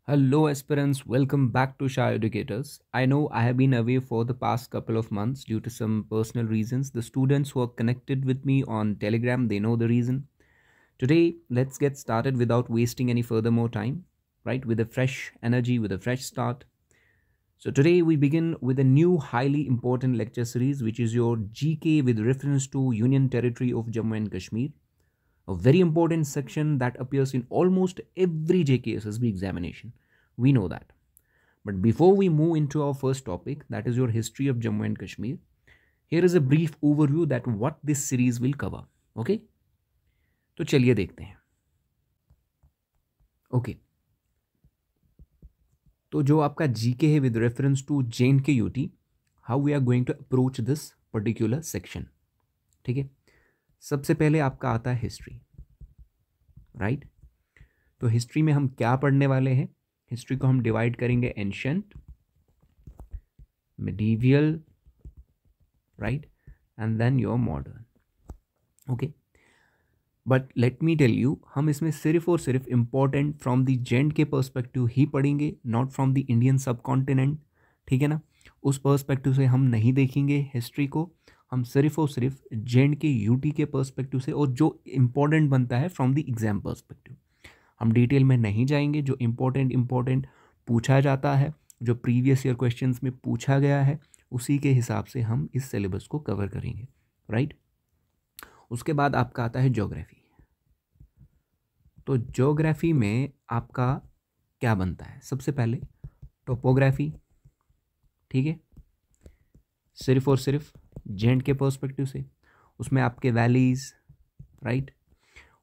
Hello, aspirants. Welcome back to Shy Educators. I know I have been away for the past couple of months due to some personal reasons. The students who are connected with me on Telegram, they know the reason. Today, let's get started without wasting any further more time, right? With a fresh energy, with a fresh start. So today we begin with a new highly important lecture series, which is your GK with reference to Union Territory of Jammu and Kashmir. A very important section that appears in almost every JKSSB examination. We know that. But before we move into our first topic, that is your history of Jammu and Kashmir, here is a brief overview that what this series will cover. Okay? तो चलिए देखते हैं. Okay, तो जो आपका GK है with reference to JNK UT, how we are going to approach this particular section. ठीक है, सबसे पहले आपका आता है हिस्ट्री. राइट, तो हिस्ट्री में हम क्या पढ़ने वाले हैं? हिस्ट्री को हम डिवाइड करेंगे ancient, medieval, right, and then your modern. Okay, but let me tell you, हम इसमें सिर्फ और सिर्फ इम्पॉर्टेंट फ्रॉम द जेंट के पर्सपेक्टिव ही पढ़ेंगे, not from the Indian subcontinent. ठीक है ना, उस पर्सपेक्टिव से हम नहीं देखेंगे हिस्ट्री को. हम सिर्फ और सिर्फ जेंट के यूटी के पर्सपेक्टिव से, और जो इम्पोर्टेंट बनता है फ्रॉम द एग्जाम पर्सपेक्टिव. हम डिटेल में नहीं जाएंगे. जो इम्पोर्टेंट पूछा जाता है, जो प्रीवियस ईयर क्वेश्चंस में पूछा गया है, उसी के हिसाब से हम इस सिलेबस को कवर करेंगे. राइट, उसके बाद आपका आता है ज्योग्राफी. तो ज्योग्राफी में आपका क्या बनता है? सबसे पहले टोपोग्राफी. ठीक है, सिर्फ और सिर्फ जेंट के पर्सपेक्टिव से, उसमें आपके वैलीज. राइट,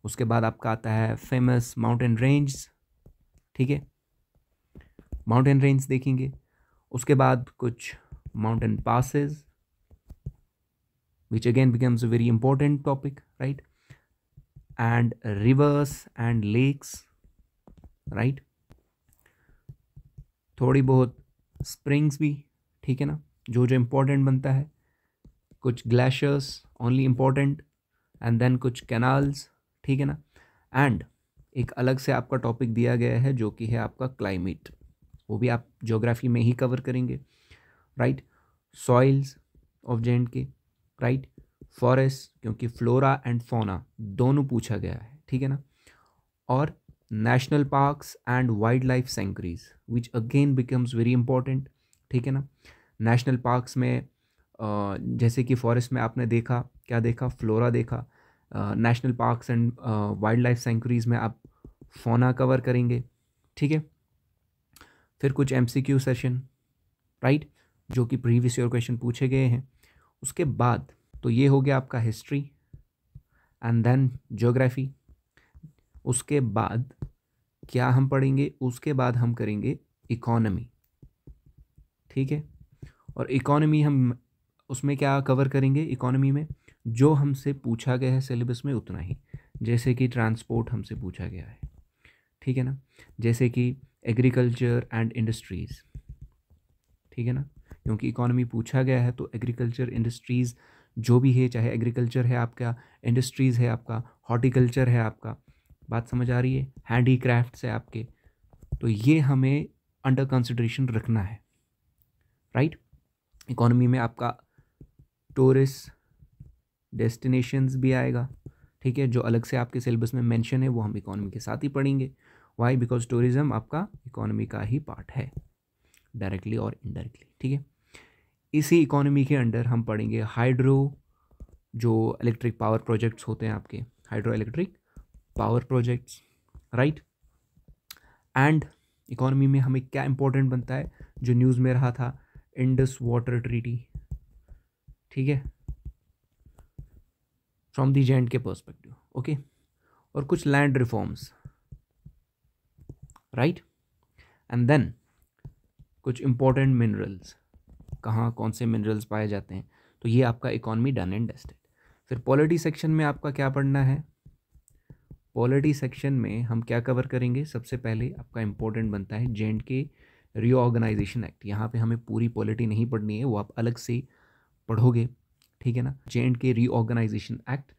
उसके बाद आपका आता है फेमस माउंटेन रेंज. ठीक है, माउंटेन रेंज देखेंगे. उसके बाद कुछ mountain passes, which again becomes a very important topic, right? And rivers and lakes, right? थोड़ी बहुत springs भी. ठीक है ना, जो जो important बनता है. कुछ glaciers only important, and then कुछ canals. ठीक है ना, and एक अलग से आपका टॉपिक दिया गया है जो कि है आपका क्लाइमेट. वो भी आप ज्योग्राफी में ही कवर करेंगे. राइट, सॉइल्स ऑफ जेंट के. राइट, फॉरेस्ट, क्योंकि फ्लोरा एंड फौना दोनों पूछा गया है. ठीक है ना, और national parks and wild life sanctuaries which again becomes very important. ठीक है ना, नेशनल पार्क्स में जैसे कि फॉरेस्ट में आपने देखा, क्या देखा? फ्लोरा देखा. National parks and wild life sanctuaries में आप फौना कवर करेंगे. ठीक है, फिर कुछ MCQ सेशन, राइट, जो कि प्रीवियस ईयर क्वेश्चन पूछे गए हैं. उसके बाद तो ये हो गया आपका हिस्ट्री एंड देन ज्योग्राफी. उसके बाद क्या हम पढ़ेंगे? उसके बाद हम करेंगे इकोनॉमी. ठीक है, और इकोनॉमी हम उसमें क्या कवर करेंगे? इकोनॉमी में जो हमसे पूछा गया है सिलेबस में उतना ही. जैसे कि ट्रांसपोर्ट हमसे पूछा गया है. ठीक है ना, जैसे कि एग्रीकल्चर एंड इंडस्ट्रीज़. ठीक है ना, क्योंकि इकोनॉमी पूछा गया है तो एग्रीकल्चर इंडस्ट्रीज़ जो भी है, चाहे एग्रीकल्चर है आपका, इंडस्ट्रीज़ है आपका, हॉर्टिकल्चर है आपका, बात समझ आ रही है, हैंडीक्राफ्ट्स है आपके, तो ये हमें अंडर कंसिडरेशन रखना है. राइट, इकोनॉमी में आपका टूरिस्ट डेस्टिनेशंस भी आएगा. ठीक है, जो अलग से आपके सिलेबस में मेंशन है वो हम इकोनॉमी के साथ ही पढ़ेंगे. वाई? बिकॉज टूरिज्म आपका इकोनॉमी का ही पार्ट है, डायरेक्टली और इनडायरेक्टली. ठीक है, इसी इकोनॉमी के अंडर हम पढ़ेंगे हाइड्रो, जो इलेक्ट्रिक पावर प्रोजेक्ट्स होते हैं आपके, hydro electric power projects. Right, and economy में हमें क्या इंपॉर्टेंट बनता है, जो न्यूज़ में रहा था, इंडस वाटर ट्रीटी. ठीक है, फ्रॉम द जेंट के पर्सपेक्टिव. ओके, और कुछ land reforms. Right, and then कुछ इंपॉर्टेंट मिनरल्स, कहाँ कौन से मिनरल्स पाए जाते हैं. तो ये आपका इकोनॉमी डन एंड डस्टेड. फिर पॉलिटी सेक्शन में आपका क्या पढ़ना है? पॉलिटी सेक्शन में हम क्या कवर करेंगे? सबसे पहले आपका इंपॉर्टेंट बनता है JNK रीऑर्गेनाइजेशन एक्ट. यहाँ पे हमें पूरी पॉलिटी नहीं पढ़नी है, वो आप अलग से पढ़ोगे. ठीक है ना, JNK रीऑर्गेनाइजेशन एक्ट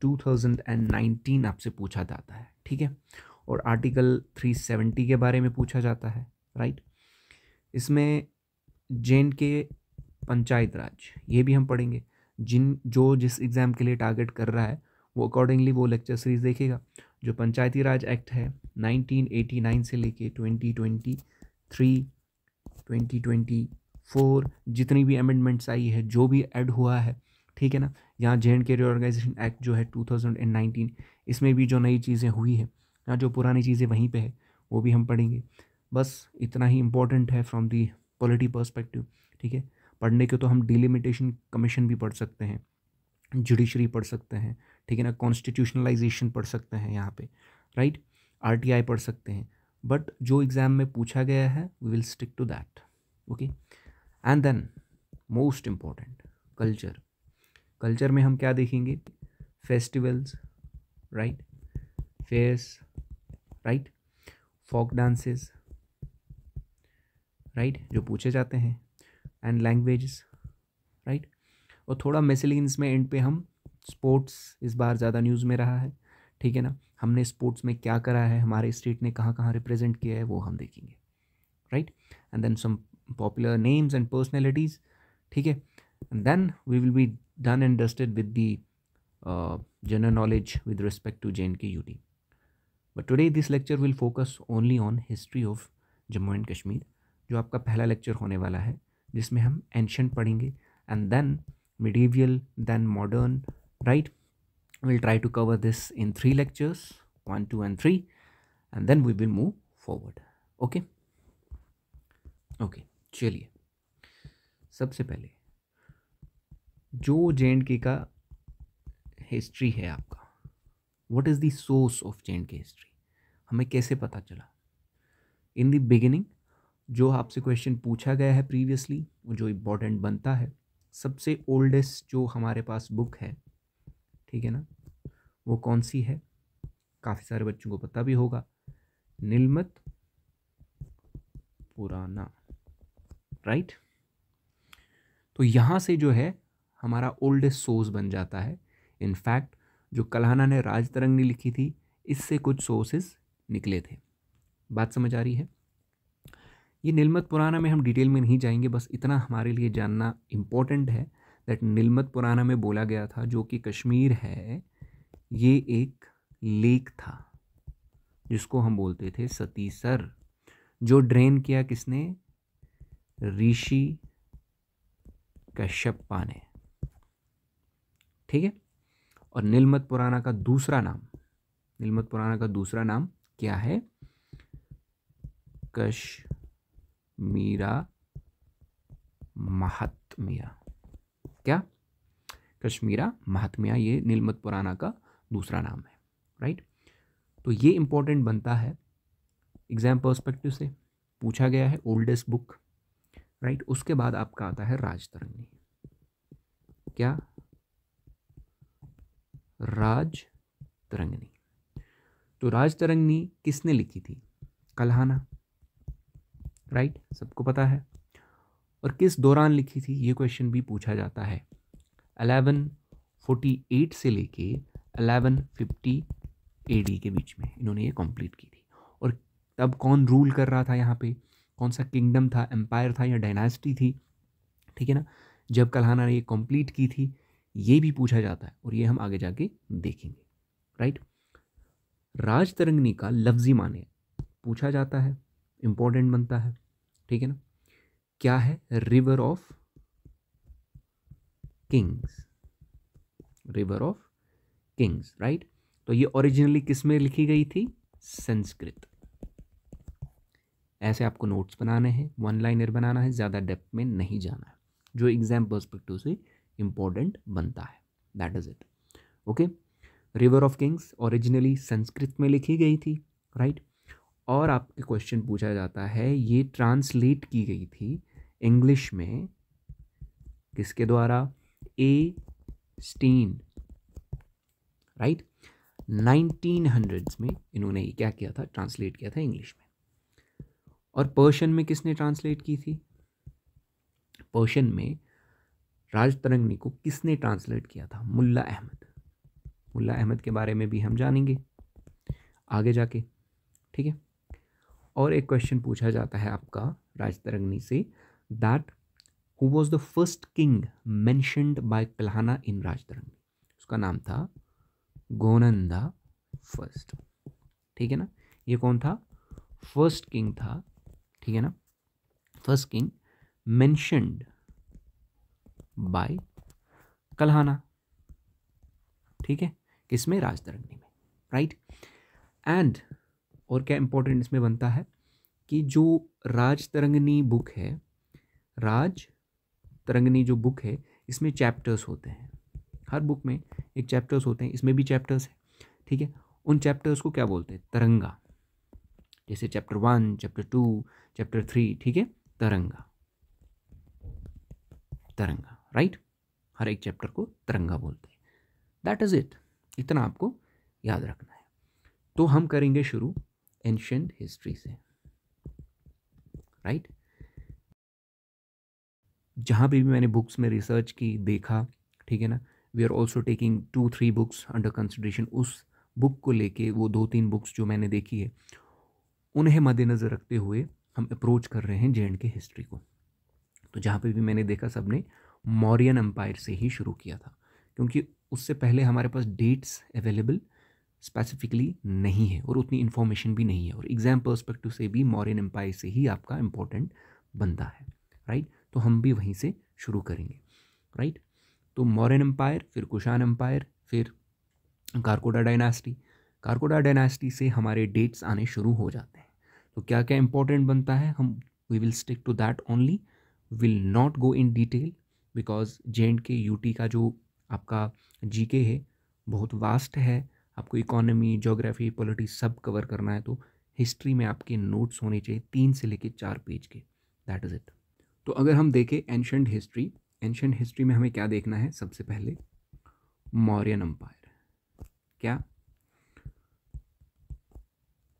2019 आपसे पूछा जाता है. ठीक है, और आर्टिकल 370 के बारे में पूछा जाता है, राइट। इसमें जे.एंड.के पंचायत राज ये भी हम पढ़ेंगे। जिस एग्ज़ाम के लिए टारगेट कर रहा है वो अकॉर्डिंगली वो लेक्चर सीरीज देखेगा। जो पंचायती राज एक्ट है 1989 से लेके 2023 2024 जितनी भी अमेंडमेंट्स आई है, जो भी ऐड हुआ है, ठीक है ना। यहाँ जे.एंड.के रीऑर्गेनाइजेशन एक्ट जो है 2019, इसमें भी जो नई चीज़ें हुई है, यहाँ जो पुरानी चीज़ें वहीं पे है वो भी हम पढ़ेंगे। बस इतना ही इम्पोर्टेंट है फ्रॉम दी पॉलिटी पर्सपेक्टिव, ठीक है। पढ़ने के तो हम डिलिमिटेशन कमीशन भी पढ़ सकते हैं, जुडिशरी पढ़ सकते हैं, ठीक है ना, कॉन्स्टिट्यूशनलाइजेशन पढ़ सकते हैं यहाँ पे, राइट, आरटीआई पढ़ सकते हैं। बट जो एग्ज़ाम में पूछा गया है we will stick to that, okay. And then most important culture. Culture में हम क्या देखेंगे? Festivals, right, fairs, right, folk dances, right, जो पूछे जाते हैं, एंड लैंग्वेजेस, राइट। और थोड़ा मिसलेनियस में एंड पे हम स्पोर्ट्स, इस बार ज़्यादा न्यूज़ में रहा है, ठीक है ना, हमने स्पोर्ट्स में क्या करा है, हमारे स्टेट ने कहाँ कहाँ रिप्रेजेंट किया है वो हम देखेंगे, right. And then some popular names and personalities, ठीक है। And then we will be done and dusted with the general knowledge with respect to J and K UT. But today this lecture will focus only on history of Jammu and Kashmir, जो आपका पहला lecture होने वाला है, जिसमें हम एंशंट पढ़ेंगे and then medieval, then modern, right? We'll try to cover this in 3 lectures, 1, 2 and 3, and then we will move forward. Okay? Okay, चलिए सबसे पहले जो जे.एंड.के का हिस्ट्री है आपका, what is the source of J&K history, हमें कैसे पता चला? इन द बिगिनिंग जो आपसे क्वेश्चन पूछा गया है प्रीवियसली, वो जो इम्पोर्टेंट बनता है, सबसे ओल्डेस्ट जो हमारे पास बुक है, ठीक है ना, वो कौन सी है? काफ़ी सारे बच्चों को पता भी होगा, नीलमत पुराना, राइट। तो यहाँ से जो है हमारा ओल्डेस्ट सोर्स बन जाता है। इनफैक्ट जो कल्हाना ने राजतरंगिणी लिखी थी, इससे कुछ सोर्सेस निकले थे। बात समझ आ रही है? ये नीलमत पुराना में हम डिटेल में नहीं जाएंगे, बस इतना हमारे लिए जानना इम्पोर्टेंट है दैट नीलमत पुराना में बोला गया था जो कि कश्मीर है, ये एक लेक था जिसको हम बोलते थे सतीसर, जो ड्रेन किया किसने? ऋषि कश्यपा ने, ठीक है। और नीलमत पुराना का दूसरा नाम क्या है? कश्मीरा महात्म्य। क्या? कश्मीरा महात्म्य, ये नीलमत पुराना का दूसरा नाम है, राइट। तो ये इंपॉर्टेंट बनता है एग्जाम पर्सपेक्टिव से, पूछा गया है, ओल्डेस्ट बुक, राइट। उसके बाद आपका आता है राजतरंगिणी। क्या? राजतरंगिणी। तो राजतरंगिणी किसने लिखी थी? कल्हाना, राइट, सबको पता है। और किस दौरान लिखी थी, ये क्वेश्चन भी पूछा जाता है। 1148 से लेके 1150 AD के बीच में इन्होंने ये कंप्लीट की थी। और तब कौन रूल कर रहा था यहाँ पे? कौन सा किंगडम था, एम्पायर था या डायनास्टी थी, ठीक है ना, जब कल्हाना ने ये कंप्लीट की थी? ये भी पूछा जाता है और ये हम आगे जाके देखेंगे, राइट। राजतरंगिणी का लफ्जी माने पूछा जाता है, इंपॉर्टेंट बनता है, ठीक है ना। क्या है? River of Kings, river of Kings, right. तो ये ओरिजिनली किस में लिखी गई थी? संस्कृत। ऐसे आपको नोट्स बनाने हैं, 1 लाइनर बनाना है, ज़्यादा डेप्थ में नहीं जाना है, जो एग्जाम पर्सपेक्टिव से इंपॉर्टेंट बनता है, that is it, okay. River of Kings originally Sanskrit में लिखी गई थी, राइट। और आपके क्वेश्चन पूछा जाता है, ये ट्रांसलेट की गई थी इंग्लिश में किसके द्वारा? ए स्टीन, राइट। 1900s में इन्होंने क्या किया था? ट्रांसलेट किया था इंग्लिश में। और पर्शियन में किसने ट्रांसलेट की थी? पर्शियन में राजतरंगिणी को किसने ट्रांसलेट किया था? मुल्ला अहमद। मुल्ला अहमद के बारे में भी हम जानेंगे आगे जाके, ठीक है। और एक क्वेश्चन पूछा जाता है आपका राजतरंगिणी से, that who was the first king mentioned by Kalhana in Rajatarangini. उसका नाम था गोनंदा फर्स्ट। ठीक है ना, ये कौन था, फर्स्ट किंग था। ठीक है ना, first king mentioned by Kalhana. ठीक है, किसमें, राजतरंगिणी में, राइट। एंड और क्या इंपॉर्टेंट इसमें बनता है कि जो राजतरंगिणी बुक है, राजतरंगिणी जो बुक है, इसमें चैप्टर्स होते हैं। हर बुक में एक चैप्टर्स होते हैं, इसमें भी चैप्टर्स है। ठीक है, उन चैप्टर्स को क्या बोलते हैं, तरंगा। जैसे चैप्टर 1, चैप्टर 2, चैप्टर 3, ठीक है, तरंगा, तरंगा, राइट। हर एक चैप्टर को तरंगा बोलते हैं। दैट इज इट, इतना आपको याद रखना है। तो हम करेंगे शुरू एंशिएंट हिस्ट्री से, राइट। जहाँ भी मैंने बुक्स में रिसर्च की, देखा, ठीक है ना, we are also taking 2-3 books under consideration. उस बुक को लेके, वो 2-3 बुक्स जो मैंने देखी है, उन्हें मद्देनज़र रखते हुए हम अप्रोच कर रहे हैं जे.एंड.के हिस्ट्री को। तो जहाँ पे भी मैंने देखा, सबने मौर्यन एम्पायर से ही शुरू किया था, क्योंकि उससे पहले हमारे पास डेट्स अवेलेबल स्पेसिफिकली नहीं है और उतनी इन्फॉर्मेशन भी नहीं है, और एग्जाम पर्सपेक्टिव से भी मौर्यन एम्पायर से ही आपका इम्पोर्टेंट बनता है, राइट। तो हम भी वहीं से शुरू करेंगे, राइट। तो मौर्यन एम्पायर, फिर कुषाण एम्पायर, फिर कारकोडा डायनास्टी। कारकोडा डायनास्टी से हमारे डेट्स आने शुरू हो जाते हैं। तो क्या क्या इंपॉर्टेंट बनता है, हम we will stick to that only, will not go in detail, because J and K UT का जो आपका जीके है बहुत वास्ट है। आपको इकोनॉमी, ज्योग्राफी, पॉलिटी सब कवर करना है, तो हिस्ट्री में आपके नोट्स होने चाहिए 3 से लेकर 4 पेज के। That is it. तो अगर हम देखें एंशिएंट हिस्ट्री, एंशिएंट हिस्ट्री में हमें क्या देखना है, सबसे पहले मौर्यन एम्पायर। क्या,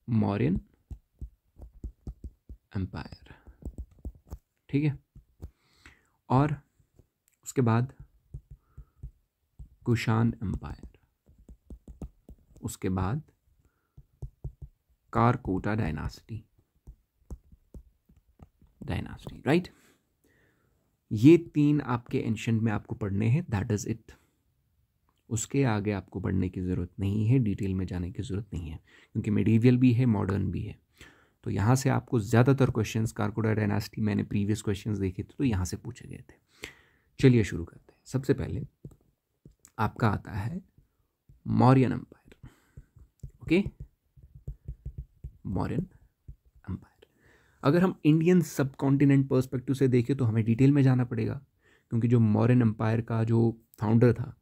मौर्यन एम्पायर, ठीक है। और उसके बाद कुषाण एम्पायर, उसके बाद कारकोटा डायनास्टी, राइट। ये 3 आपके एंशिएंट में आपको पढ़ने हैं, दैट इज इट। उसके आगे आपको पढ़ने की ज़रूरत नहीं है, डिटेल में जाने की ज़रूरत नहीं है, क्योंकि मेडिवियल भी है, मॉडर्न भी है। तो यहाँ से आपको ज़्यादातर क्वेश्चंस, कारकोडा डायनास्टी मैंने प्रीवियस क्वेश्चंस देखे थे तो यहाँ से पूछे गए थे। चलिए शुरू करते हैं। सबसे पहले आपका आता है Mauryan empire, okay, Mauryan empire. अगर हम इंडियन सब कॉन्टिनेंट पर्सपेक्टिव से देखें तो हमें डिटेल में जाना पड़ेगा, क्योंकि जो मौर्यन एम्पायर का जो फाउंडर था,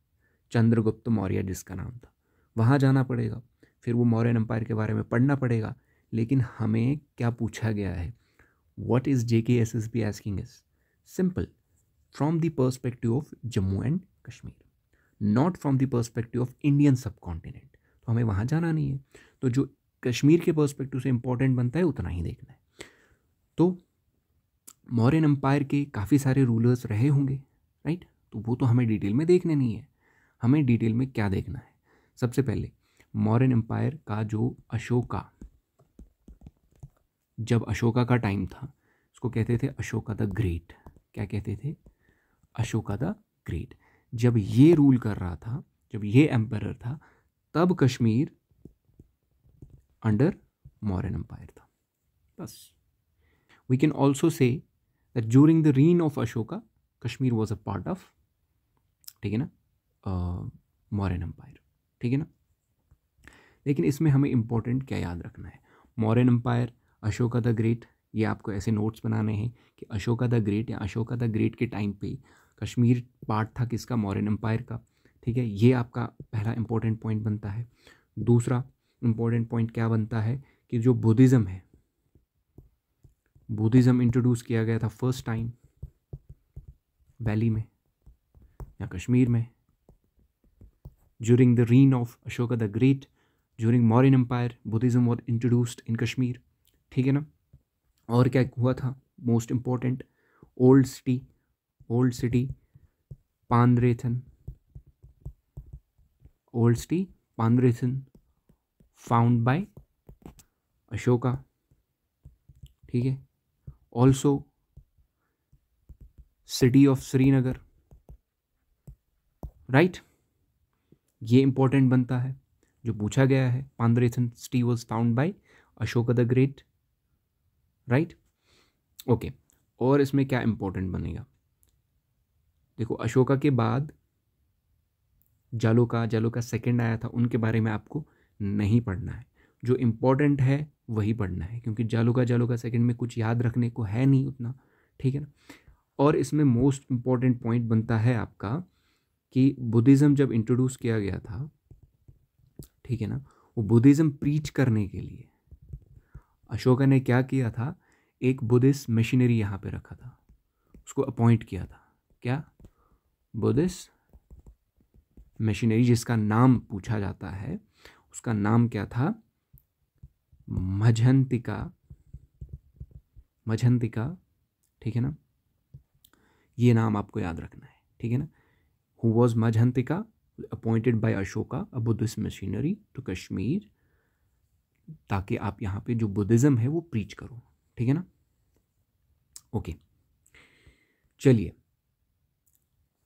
चंद्रगुप्त मौर्य जिसका नाम था, वहाँ जाना पड़ेगा, फिर वो मौर्यन एम्पायर के बारे में पढ़ना पड़ेगा। लेकिन हमें क्या पूछा गया है, what is JKSSB asking is simple, from the perspective of Jammu and Kashmir, not from the perspective of Indian सब कॉन्टिनेंट। तो हमें वहाँ जाना नहीं है, तो जो कश्मीर के पर्सपेक्टिव से इंपॉर्टेंट बनता है उतना ही देखना है। तो मौर्यन एम्पायर के काफ़ी सारे रूलर्स रहे होंगे, राइट। तो वो तो हमें डिटेल में देखने नहीं है। हमें डिटेल में क्या देखना है, सबसे पहले मौर्यन एम्पायर का जो अशोका, जब अशोका का टाइम था, उसको कहते थे अशोका द ग्रेट। क्या कहते थे, अशोका द ग्रेट। जब ये रूल कर रहा था, जब ये एम्पायर था, तब कश्मीर अंडर मौर्यन एम्पायर था, बस। We can also say that during the reign of Ashoka Kashmir was a part of, ठीक है ना, मौर्यन एम्पायर, ठीक है ना। लेकिन इसमें हमें इंपॉर्टेंट क्या याद रखना है, Mauryan empire, Ashoka the great, ये आपको ऐसे नोट्स बनाने हैं कि अशोका द ग्रेट या अशोका द ग्रेट के टाइम पे कश्मीर पार्ट था किसका, मौर्यन एम्पायर का, ठीक है। ये आपका पहला इंपॉर्टेंट पॉइंट बनता है। दूसरा इंपॉर्टेंट पॉइंट क्या बनता है कि जो बुद्धिज़्म है, बुद्धिज़्म इंट्रोड्यूस किया गया था फर्स्ट टाइम वैली में या कश्मीर में, during the reign of Ashoka the great, during Mauryan empire Buddhism was introduced in Kashmir, ठीक है ना। और क्या हुआ था, most important, old city Pandrethan, old city Pandrethan found by Ashoka, ठीक है, also city of Srinagar, right. ये इंपॉर्टेंट बनता है जो पूछा गया है। Pandrethan city was found by Ashoka the great, right, okay. और इसमें क्या इंपॉर्टेंट बनेगा, देखो अशोका के बाद जालोका सेकंड आया था, उनके बारे में आपको नहीं पढ़ना है। जो इम्पोर्टेंट है वही पढ़ना है, क्योंकि जालोका सेकंड में कुछ याद रखने को है नहीं उतना, ठीक है ना। और इसमें मोस्ट इम्पॉर्टेंट पॉइंट बनता है आपका कि बुद्धिज़्म जब इंट्रोड्यूस किया गया था, ठीक है ना, वो बुद्धिज़्म प्रीच करने के लिए अशोका ने क्या किया था, एक बुद्धिस्ट मिशनरी यहाँ पे रखा था, उसको अपॉइंट किया था, क्या, बुद्धिस्ट मिशनरी, जिसका नाम पूछा जाता है, उसका नाम क्या था, मझंतिका, ठीक है ना, ये नाम आपको याद रखना है, ठीक है ना। Who was Majjhantika, appointed by Ashoka a Buddhist missionary to Kashmir, ताकि आप यहाँ पे जो बुद्धिज़्म है वो प्रीच करो, ठीक है ना, ओके। चलिए,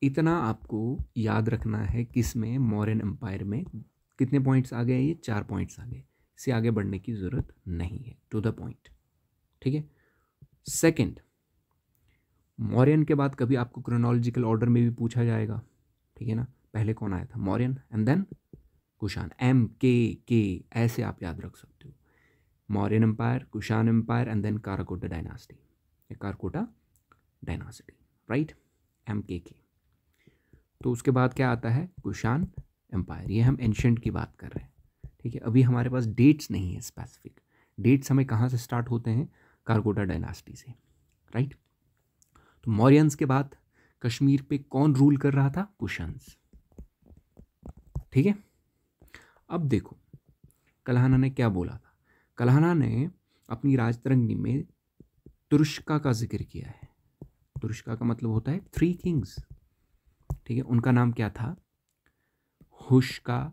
इतना आपको याद रखना है किस में, मौर्यन एम्पायर में। कितने पॉइंट्स आ गए, ये 4 पॉइंट्स आ गए, इससे आगे बढ़ने की ज़रूरत नहीं है, टू द पॉइंट, ठीक है। सेकंड, मौर्यन के बाद कभी आपको क्रोनोलॉजिकल ऑर्डर में भी पूछा जाएगा, ठीक है ना। पहले कौन आया था, Mauryan, and then Kushan, MKK ऐसे आप याद रख सकते हो। Mauryan empire, Kushan empire, and then Karkota dynasty, right, MKK। तो उसके बाद क्या आता है, कुषाण एम्पायर। ये हम एंशंट की बात कर रहे हैं, ठीक है। अभी हमारे पास डेट्स नहीं है स्पेसिफिक, डेट्स हमें कहाँ से स्टार्ट होते हैं, काराकोटा डायनास्टी से, राइट। तो मौर्यंस के बाद कश्मीर पे कौन रूल कर रहा था, कुशन्स, ठीक है। अब देखो कल्हाना ने क्या बोला था, कल्हाना ने अपनी राजतरंगी में तुरुष्का का जिक्र किया है। तुरुष्का का मतलब होता है 3 किंग्स, ठीक है। उनका नाम क्या था, हुष्का,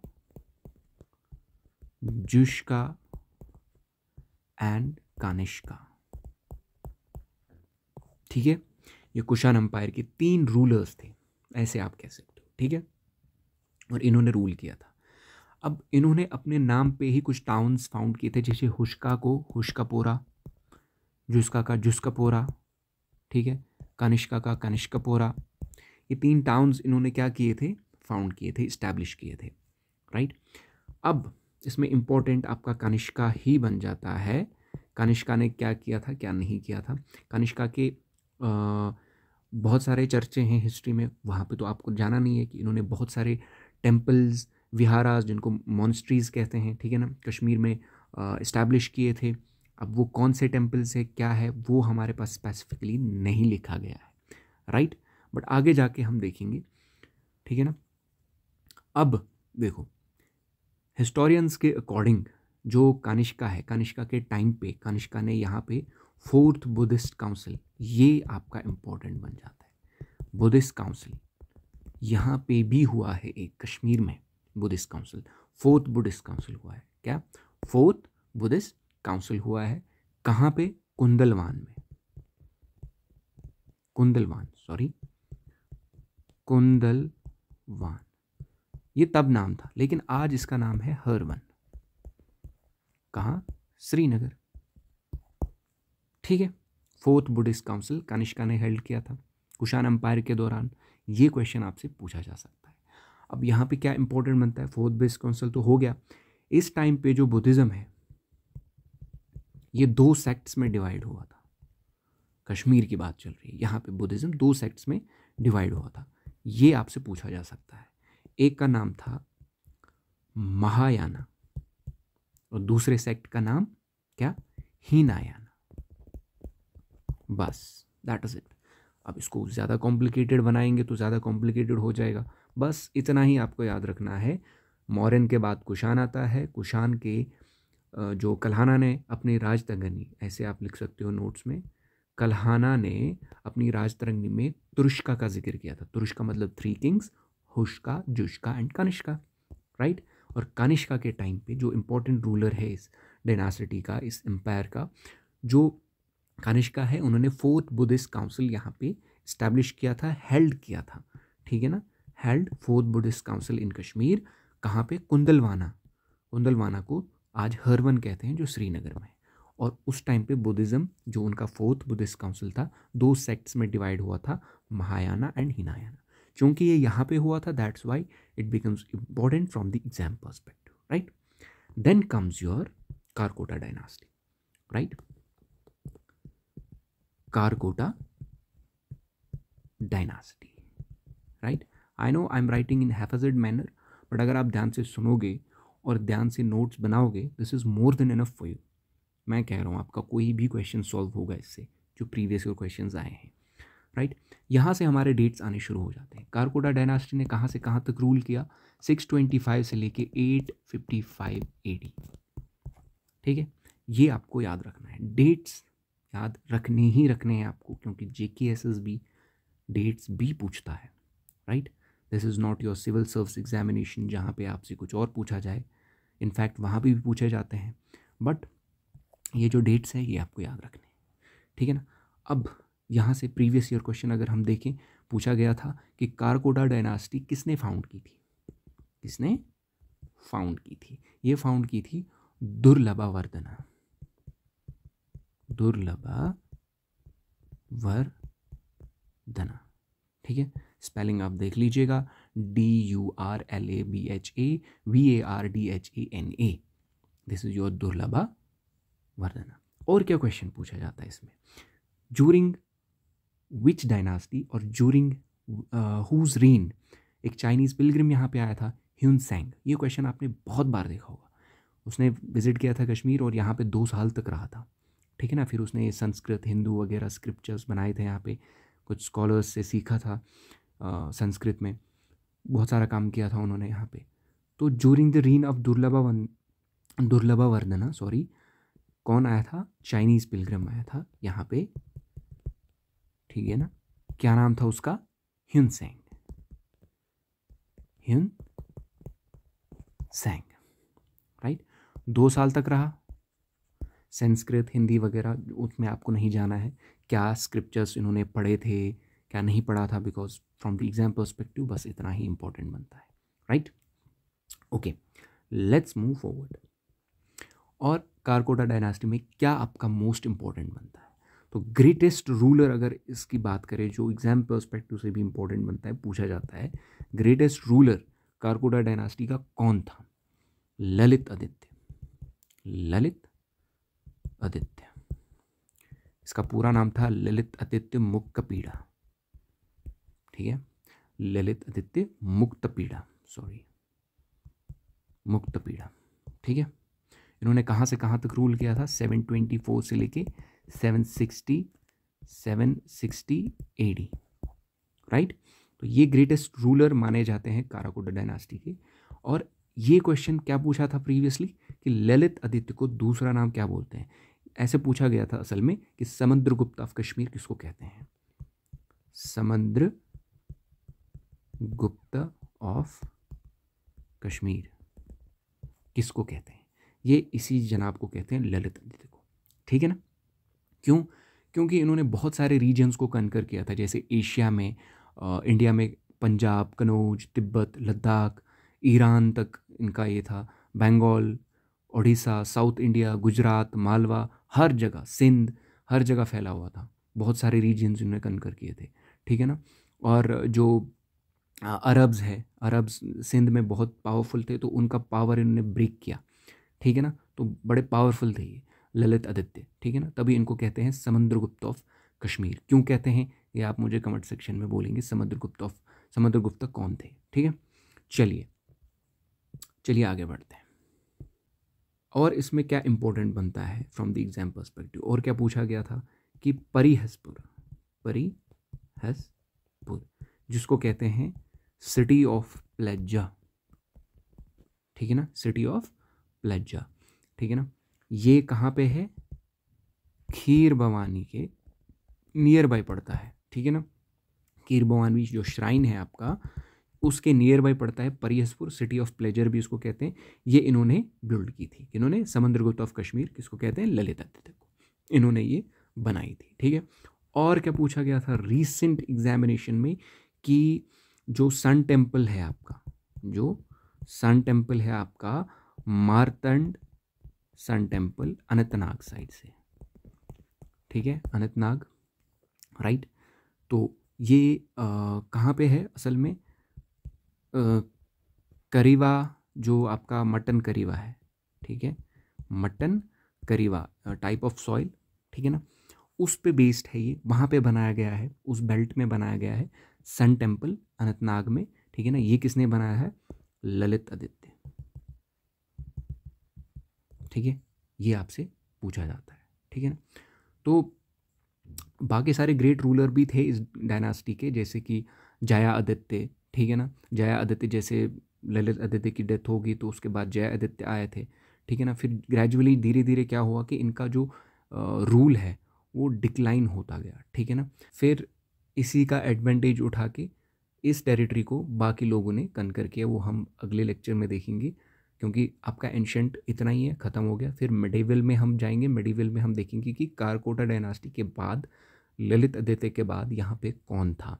जुष्का एंड कानिष्का, ठीक है। ये कुषाण एम्पायर के 3 रूलर्स थे, ऐसे आप कह सकते हो, ठीक है। और इन्होंने रूल किया था। अब इन्होंने अपने नाम पे ही कुछ टाउन्स फाउंड किए थे, जैसे हुष्का को हुष्कापोरा, जुस्का का जुस्कापोरा, ठीक है, कनिष्का का कनिष्कापोरा। ये 3 टाउन्स इन्होंने क्या किए थे, फाउंड किए थे, इस्टेब्लिश किए थे, राइट। अब इसमें इंपॉर्टेंट आपका कनिष्का ही बन जाता है। कनिष्का ने क्या किया था, क्या नहीं किया था। कनिष्का के बहुत सारे चर्चे हैं हिस्ट्री में, वहाँ पे तो आपको जाना नहीं है कि इन्होंने बहुत सारे टेम्पल्स, विहारास, जिनको मॉन्स्ट्रीज कहते हैं, ठीक है ना, कश्मीर में इस्टेब्लिश किए थे। अब वो कौन से टेम्पल्स है, क्या है, वो हमारे पास स्पेसिफिकली नहीं लिखा गया है, राइट, बट आगे जाके हम देखेंगे, ठीक है ना। अब देखो हिस्टोरियंस के अकॉर्डिंग जो कनिष्का है, कनिष्का के टाइम पे कनिष्का ने यहाँ पे 4th बुद्धिस्ट काउंसिल, ये आपका इम्पोर्टेंट बन जाता है। बुद्धिस्ट काउंसिल यहाँ पे भी हुआ है एक, कश्मीर में Buddhist council, 4th Buddhist council हुआ है, क्या, 4th बुद्धिस्ट काउंसिल हुआ है। कहाँ पे, कुंदलवान में, कुंदलवान, ये तब नाम था, लेकिन आज इसका नाम है हरवन। कहाँ, श्रीनगर, ठीक है। 4th बुद्धिस्ट काउंसिल कनिष्का ने हेल्ड किया था कुषाण एम्पायर के दौरान। ये क्वेश्चन आपसे पूछा जा सकता है। अब यहाँ पे क्या इंपॉर्टेंट बनता है, 4th बुद्धिस्ट काउंसिल तो हो गया। इस टाइम पे जो बुद्धिज़्म है ये 2 सेक्ट्स में डिवाइड हुआ था। कश्मीर की बात चल रही है, यहाँ पे बुद्धिज़्म 2 सेक्ट्स में डिवाइड हुआ था, ये आपसे पूछा जा सकता है। एक का नाम था महायाना और दूसरे सेक्ट का नाम क्या, हीनायाना, बस दैट इज इट। अब इसको ज़्यादा कॉम्प्लिकेटेड बनाएंगे तो ज़्यादा कॉम्प्लिकेटेड हो जाएगा, बस इतना ही आपको याद रखना है। मौर्यन के बाद कुषाण आता है, कुषाण के जो कल्हाना ने अपनी राजतरंगी, ऐसे आप लिख सकते हो नोट्स में, कल्हाना ने अपनी राजतरंगी में तुरुष्का का जिक्र किया था। तुरुष्का मतलब 3 किंग्स, हुष्का, जुष्का एंड कनिष्का, राइट। और कानिष्का के टाइम पे जो इम्पोर्टेंट रूलर है इस डायनासिटी का, इस एम्पायर का, जो कानिष्का है, उन्होंने फोर्थ बुद्धिस्ट काउंसिल यहाँ पे इस्टेब्लिश किया था, हेल्ड किया था, ठीक है ना, हेल्ड फोर्थ बुद्धिस्ट काउंसिल इन कश्मीर। कहाँ पे? कुंदलवाना को आज हरवन कहते हैं, जो श्रीनगर में है। और उस टाइम पे बुद्धिज़्म, जो उनका फोर्थ बुद्धिस्ट काउंसिल था, 2 सेक्ट्स में डिवाइड हुआ था, महायाना एंड हिनायाना। क्योंकि ये यहाँ पे हुआ था, that's why it becomes important from the exam perspective, right. Then comes your Karkota dynasty, right. Karkota dynasty, right. I know I am writing in haphazard manner, but अगर आप ध्यान से सुनोगे और ध्यान से नोट्स बनाओगे, this is more than enough for you. मैं कह रहा हूँ आपका कोई भी क्वेश्चन सॉल्व होगा इससे, जो प्रीवियस ईयर क्वेश्चंस आए हैं, राइट। यहाँ से हमारे डेट्स आने शुरू हो जाते हैं। कारकोटा डायनास्टी ने कहाँ से कहाँ तक रूल किया? 625 से लेके 855 AD, ठीक है। ये आपको याद रखना है, डेट्स याद रखने ही रखने हैं आपको, क्योंकि JKSS भी डेट्स भी पूछता है, right. This is not your civil service examination जहाँ पे आपसे कुछ और पूछा जाए, इनफैक्ट वहाँ भी पूछे जाते हैं, बट ये जो डेट्स है ये आपको याद रखने हैं, ठीक है ना। अब यहाँ से प्रीवियस ईयर क्वेश्चन अगर हम देखें, पूछा गया था कि कारकोटा डायनास्टी किसने फाउंड की थी? किसने फाउंड की थी? ये फाउंड की थी दुर्लभावर्धना, ठीक है। स्पेलिंग आप देख लीजिएगा, DURLABHAVARDHANA, दिस इज योर दुर्लभावर्धना। और क्या क्वेश्चन पूछा जाता है इसमें? ज्यूरिंग विच डायनास्टी और ज्यूरिंग हुज रीन एक चाइनीज़ पिलग्रिम यहाँ पे आया था, ह्यूनसेंग। ये क्वेश्चन आपने बहुत बार देखा होगा। उसने विजिट किया था कश्मीर और यहाँ पे 2 साल तक रहा था, ठीक है ना। फिर उसने ये संस्कृत, हिंदू वगैरह स्क्रिप्चर्स बनाए थे यहाँ पे, कुछ स्कॉलर्स से सीखा था संस्कृत में, बहुत सारा काम किया था उन्होंने यहाँ पे। तो ज्यूरिंग द रीन ऑफ दुर्लभावर्धना कौन आया था? चाइनीज़ पिलग्रिम आया था यहाँ पे, ठीक है ना। क्या नाम था उसका? ह्यूनसेंग, राइट। 2 साल तक रहा। संस्कृत, हिंदी वगैरह उसमें आपको नहीं जाना है, क्या स्क्रिप्चर्स इन्होंने पढ़े थे, क्या नहीं पढ़ा था, because from the exam perspective बस इतना ही इंपॉर्टेंट बनता है, right. Okay, let's move forward. और कारकोटा डायनास्टी में क्या आपका मोस्ट इंपॉर्टेंट बनता है? तो ग्रेटेस्ट रूलर अगर इसकी बात करें, जो एग्जाम पर्सपेक्टिव से भी इंपॉर्टेंट बनता है, पूछा जाता है, ग्रेटेस्ट रूलर कारकोटा डायनास्टी का कौन था? ललित आदित्य। इसका पूरा नाम था ललित आदित्य मुक्तपीड़ा, ठीक है। ललित आदित्य मुक्तपीड़ा, ठीक है। इन्होंने कहाँ से कहाँ तक रूल किया था? 724 से लेके 760 AD, राइट। तो ये ग्रेटेस्ट रूलर माने जाते हैं कारकोटा डायनास्टी के। और ये क्वेश्चन क्या पूछा था प्रीवियसली कि ललित आदित्य को दूसरा नाम क्या बोलते हैं? ऐसे पूछा गया था असल में कि समुद्रगुप्त ऑफ कश्मीर किसको कहते हैं? समुद्रगुप्त ऑफ कश्मीर किसको कहते हैं? ये इसी जनाब को कहते हैं, ललित आदित्य को, ठीक है ना। क्यों? क्योंकि इन्होंने बहुत सारे रीजन्स को कन्कर किया था, जैसे एशिया में, इंडिया में पंजाब, कनौज, तिब्बत, लद्दाख, ईरान तक इनका ये था, बंगाल, उड़ीसा, साउथ इंडिया, गुजरात, मालवा, हर जगह, सिंध, हर जगह फैला हुआ था। बहुत सारे रीजन्स इन्होंने कन्कर किए थे, ठीक है ना। और जो अरब्स है, अरब्स सिंध में बहुत पावरफुल थे, तो उनका पावर इन्होंने ब्रेक किया, ठीक है ना। तो बड़े पावरफुल थे ये ललित आदित्य, ठीक है ना। तभी इनको कहते हैं समुद्रगुप्त ऑफ कश्मीर। क्यों कहते हैं ये आप मुझे कमेंट सेक्शन में बोलेंगे, समुद्रगुप्त कौन थे, ठीक है। चलिए आगे बढ़ते हैं। और इसमें क्या इंपॉर्टेंट बनता है फ्रॉम द एग्जाम पर्सपेक्टिव? और क्या पूछा गया था कि परिहसपुर, जिसको कहते हैं सिटी ऑफ प्लेजा, ठीक है ना, सिटी ऑफ प्लेजा, ठीक है ना। ये कहाँ पे है? खीर भवानी के नियर बाय पड़ता है, ठीक है ना। खीर भवानी जो श्राइन है आपका, उसके नियर बाय पड़ता है परिहसपुर, सिटी ऑफ प्लेजर भी इसको कहते हैं। ये इन्होंने बिल्ड की थी, इन्होंने समुद्रगुप्त ऑफ कश्मीर, किसको कहते हैं, ललित आदित्य को, इन्होंने ये बनाई थी। ठीक है, और क्या पूछा गया था रीसेंट एग्जामिनेशन में कि जो सन टेम्पल है आपका, जो सन टेम्पल है आपका Martand sun temple Anantnag side से, ठीक है, अनंतनाग, राइट। तो ये कहाँ पे है असल में, करीवा, जो आपका मटन करीवा है, ठीक है, मटन करीवा टाइप ऑफ सॉइल, ठीक है ना, उस पे बेस्ड है ये, वहाँ पे बनाया गया है, उस बेल्ट में बनाया गया है सन टेम्पल अनंतनाग में, ठीक है ना। ये किसने बनाया है, ललित आदित्य, ठीक है, ये आपसे पूछा जाता है, ठीक है ना। तो बाकी सारे ग्रेट रूलर भी थे इस डायनास्टी के, जैसे कि जया आदित्य, ठीक है ना, जया आदित्य, जैसे ललित आदित्य की डेथ होगी तो उसके बाद जया आदित्य आए थे, ठीक है ना। फिर ग्रेजुअली धीरे धीरे क्या हुआ कि इनका जो रूल है वो डिक्लाइन होता गया, ठीक है ना। फिर इसी का एडवांटेज उठा के इस टेरिटरी को बाकी लोगों ने कनकर किया, वो हम अगले लेक्चर में देखेंगे, क्योंकि आपका एंशंट इतना ही है, ख़त्म हो गया। फिर मिडिवल में हम जाएंगे, मिडिवल में हम देखेंगे कि कारकोटा डायनास्टी के बाद, ललित आदित्य के बाद यहाँ पे कौन था,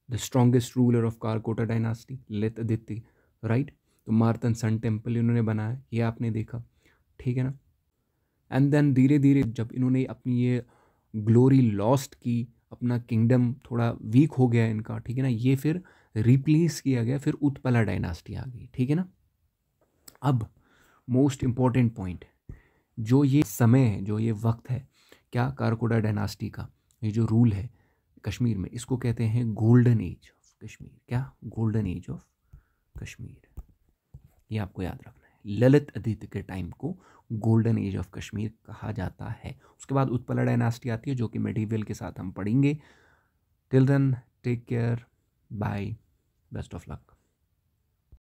the strongest ruler of Karkota dynasty, Lalit Aditya, right. तो मार्तन सन टेम्पल इन्होंने बनाया, ये आपने देखा, ठीक है ना। एंड देन धीरे धीरे जब इन्होंने अपनी ये ग्लोरी लॉस्ट की, अपना किंगडम थोड़ा वीक हो गया इनका, ठीक है ना, ये फिर रिप्लेस किया गया, फिर उत्पला डायनास्टी आ गई, ठीक है ना। अब मोस्ट इम्पॉर्टेंट पॉइंट, जो ये समय है, जो ये वक्त है, क्या कारकोटा डायनास्टी का ये जो रूल है कश्मीर में, इसको कहते हैं गोल्डन एज ऑफ कश्मीर। क्या, गोल्डन एज ऑफ कश्मीर, ये आपको याद रखना है। ललित आदित्य के टाइम को गोल्डन एज ऑफ कश्मीर कहा जाता है। उसके बाद उत्पला डायनास्टी आती है, जो कि मेडिवल के साथ हम पढ़ेंगे। Till then take care, bye, best of luck.